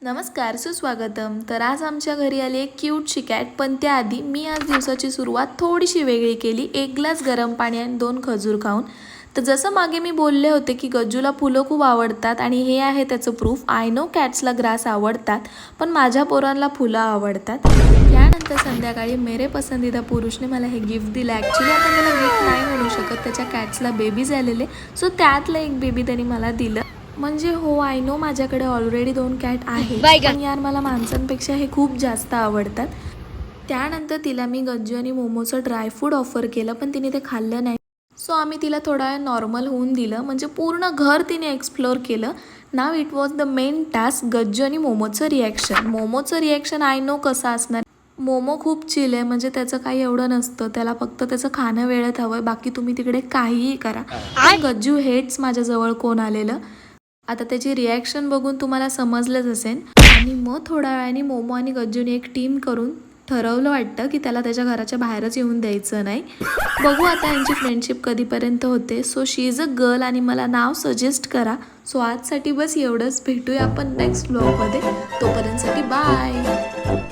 नमस्कार, सुस्वागतम. तर आज आमच्या घरी आली एक क्यूटशी कॅट. पण त्याआधी मी आज दिवसाची सुरुवात थोडीशी वेगळी केली. 1 ग्लास गरम पाणी आणि 2 खजूर खाऊन. तर जसं मागे मी बोलले होते की गज्जूला फुलं खूप आवडतात आणि हे आहे त्याचं प्रूफ. आय नो कॅट्सला ग्रास आवडतात, पण माझ्या पोरांना फुलं आवडतात. त्यानंतर संध्याकाळी मेरे पसंदीदा पुरुषने मला हे गिफ्ट दिलं. ॲक्च्युली आता मला गिफ्ट नाही म्हणू शकत, त्याच्या कॅट्सला बेबी झालेले, सो त्यातलं एक बेबी त्यांनी मला दिलं. म्हणजे हो, आय नो माझ्याकडे ऑलरेडी 2 कॅट आहेत, पण यार मला माणसांपेक्षा हे खूप जास्त आवडतात. त्यानंतर तिला मी गज्जू आणि मोमोचं ड्रायफ्रूट ऑफर केलं, पण तिने ते खाल्लं नाही. सो आम्ही तिला थोडा वेळ नॉर्मल होऊन दिलं. म्हणजे पूर्ण घर तिने एक्सप्लोअर केलं. Now it was the main task. Gajju आणि मोमोचं रिॲक्शन आय नो कसं असणार. मोमो खूप चिल आहे, म्हणजे त्याचं काही एवढं नसतं. त्याला फक्त त्याचं खाणं वेळेत हवं आहे, बाकी तुम्ही तिकडे काहीही करा. पण गज्जू हेट्स माझ्याजवळ कोण आलेलं. आता त्याची रिॲक्शन बघून तुम्हाला समजलंच असेल. आणि मग थोड्या वेळाने मोमो आणि गज्जूने एक टीम करून ठरवलं वाटतं की त्याला त्याच्या घराच्या बाहेरच येऊन द्यायचं नाही. बघू आता यांची फ्रेंडशिप कधीपर्यंत होते. So she is a girl आणि मला नाव सजेस्ट करा. सो आजसाठी बस एवढंच. भेटूया आपण नेक्स्ट व्लॉगमध्ये. तोपर्यंतसाठी बाय.